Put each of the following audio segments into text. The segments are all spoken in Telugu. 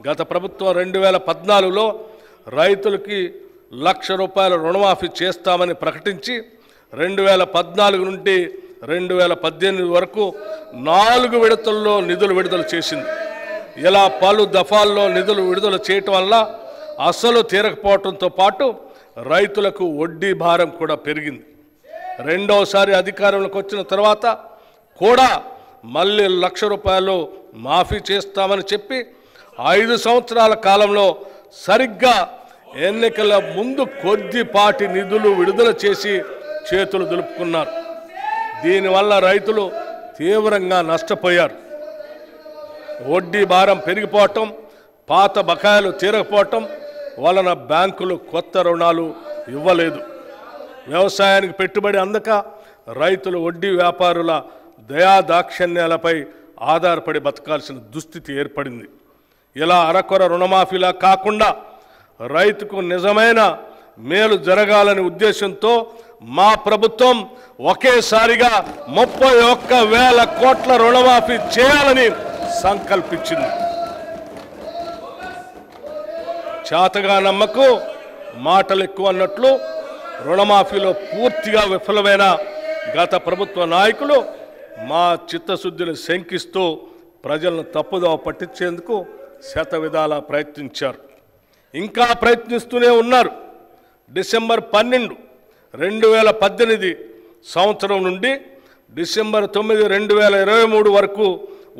గత ప్రభుత్వం 2014లో రైతులకి ₹1,00,000 రుణమాఫీ చేస్తామని ప్రకటించి 2014 నుండి 2018 వరకు 4 విడతల్లో నిధులు విడుదల చేసింది. ఇలా పలు దఫాల్లో నిధులు విడుదల చేయటం వల్ల అసలు తీరకపోవడంతో పాటు రైతులకు వడ్డీ భారం కూడా పెరిగింది. రెండోసారి అధికారంలోకి వచ్చిన తర్వాత కూడా మళ్ళీ ₹1,00,000 మాఫీ చేస్తామని చెప్పి 5 సంవత్సరాల కాలంలో సరిగ్గా ఎన్నికల ముందు కొద్దిపాటి నిధులు విడుదల చేసి చేతులు దులుపుకున్నారు. దీనివల్ల రైతులు తీవ్రంగా నష్టపోయారు. వడ్డీ భారం పెరిగిపోవటం, పాత బకాయిలు తీరకపోవటం వలన బ్యాంకులు కొత్త రుణాలు ఇవ్వలేదు. వ్యవసాయానికి పెట్టుబడి అందక రైతులు వడ్డీ వ్యాపారుల దయాదాక్షిణ్యాలపై ఆధారపడి బతకాల్సిన దుస్థితి ఏర్పడింది. ఇలా అరకొర రుణమాఫీలా కాకుండా రైతుకు నిజమైన మేలు జరగాలనే ఉద్దేశంతో మా ప్రభుత్వం ఒకేసారిగా 31,000 కోట్ల రుణమాఫీ చేయాలని సంకల్పించింది. చేతగా నమ్మకు మాటలు ఎక్కువ అన్నట్లు రుణమాఫీలో పూర్తిగా విఫలమైన గత ప్రభుత్వ నాయకులు మా చిత్తశుద్ధిని శంకిస్తూ ప్రజలను తప్పుదోవ పట్టించేందుకు శతవిధాలా ప్రయత్నించారు. ఇంకా ప్రయత్నిస్తూనే ఉన్నారు. డిసెంబర్ 12, 2018 సంవత్సరం నుండి డిసెంబర్ 9, 2023 వరకు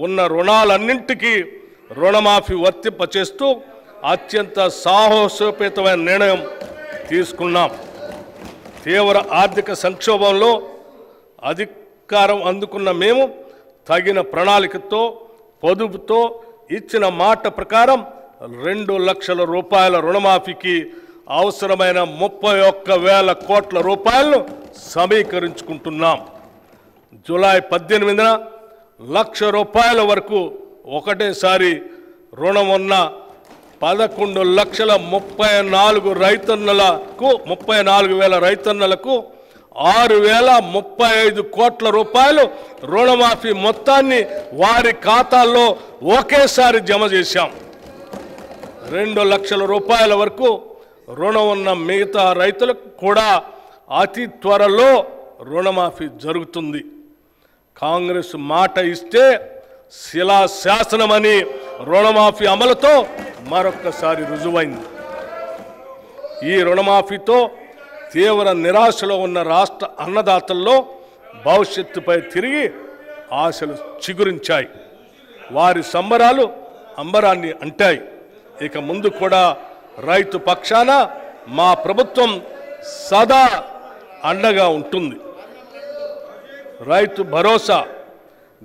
ఉన్న రుణాలన్నింటికీ రుణమాఫీ వర్తింపచేస్తూ అత్యంత సాహసోపేతమైన నిర్ణయం తీసుకున్నాం. తీవ్ర ఆర్థిక సంక్షోభంలో అధికారం అందుకున్న మేము తగిన ప్రణాళికతో పొదుపుతో ఇచ్చిన మాట ప్రకారం ₹2,00,000 రుణమాఫీకి అవసరమైన 31,000 కోట్ల రూపాయలను సమీకరించుకుంటున్నాం. జూలై 18న ₹1,00,000 వరకు ఒకటేసారి రుణం ఉన్న 11,34,000 రైతన్నలకు 6,035 కోట్ల రూపాయలు రుణమాఫీ మొత్తాన్ని వారి ఖాతాల్లో ఒకేసారి జమ చేశాం. ₹2,00,000 వరకు రుణం ఉన్న మిగతా రైతులకు కూడా అతి త్వరలో రుణమాఫీ జరుగుతుంది. కాంగ్రెస్ మాట ఇస్తే శిలాశాసనమని రుణమాఫీ అమలుతో మరొక్కసారి రుజువైంది. ఈ రుణమాఫీతో తీవ్ర నిరాశలో ఉన్న రాష్ట్ర అన్నదాతల్లో భవిష్యత్తుపై తిరిగి ఆశలు చిగురించాయి. వారి సంబరాలు అంబరాన్ని అంటాయి. ఇక ముందు కూడా రైతు పక్షాన మా ప్రభుత్వం సదా అండగా ఉంటుంది. రైతు భరోసా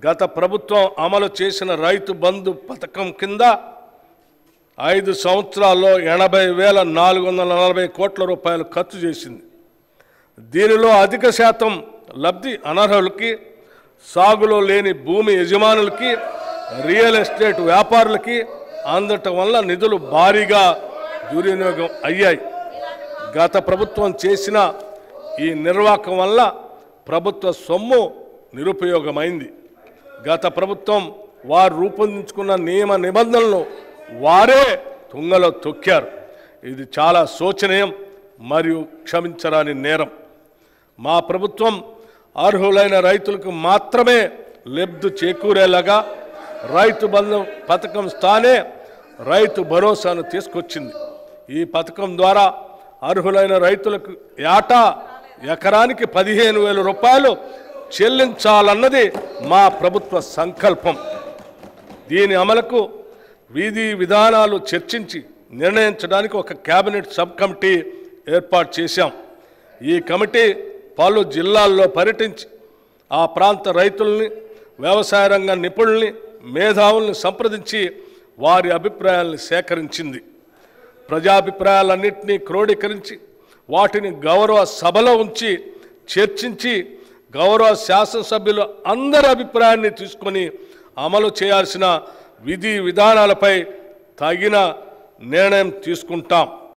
గత ప్రభుత్వం అమలు చేసిన రైతు బంధు పథకం కింద 5 సంవత్సరాల్లో 80,440 కోట్ల రూపాయలు ఖర్చు చేసింది. దీనిలో అధిక శాతం లబ్ధి అనర్హులకి, సాగులో లేని భూమి యజమానులకి, రియల్ ఎస్టేట్ వ్యాపారులకి అందటం వల్ల నిధులు భారీగా దుర్వినియోగం అయ్యాయి. గత ప్రభుత్వం చేసిన ఈ నిర్వాహకం వల్ల ప్రభుత్వ సొమ్ము నిరుపయోగమైంది. గత ప్రభుత్వం వారు రూపొందించుకున్న నియమ నిబంధనలను వారే తుంగలో తొక్కారు. ఇది చాలా శోచనీయం మరియు క్షమించరాని నేరం. మా ప్రభుత్వం అర్హులైన రైతులకు మాత్రమే లబ్ధి చేకూరేలాగా రైతు బంధు పథకం స్థానే రైతు భరోసాను తీసుకొచ్చింది. ఈ పథకం ద్వారా అర్హులైన రైతులకు ఏటా ఎకరానికి 15,000 రూపాయలు చెల్లించాలన్నది మా ప్రభుత్వ సంకల్పం. దీని అమలుకు విధి విధానాలు చర్చించి నిర్ణయించడానికి ఒక కేబినెట్ సబ్ కమిటీ ఏర్పాటు చేశాం. ఈ కమిటీ పలు జిల్లాల్లో పర్యటించి ఆ ప్రాంత రైతుల్ని, వ్యవసాయ రంగ నిపుణుల్ని, మేధావుల్ని సంప్రదించి వారి అభిప్రాయాలను సేకరించింది. ప్రజాభిప్రాయాలన్నింటినీ క్రోడీకరించి వాటిని గౌరవ సభలో ఉంచి చర్చించి గౌరవ శాసనసభ్యులు అందరి అభిప్రాయాన్ని తీసుకొని అమలు చేయాల్సిన విధి విధానాలపై తగిన నిర్ణయం తీసుకుంటాం.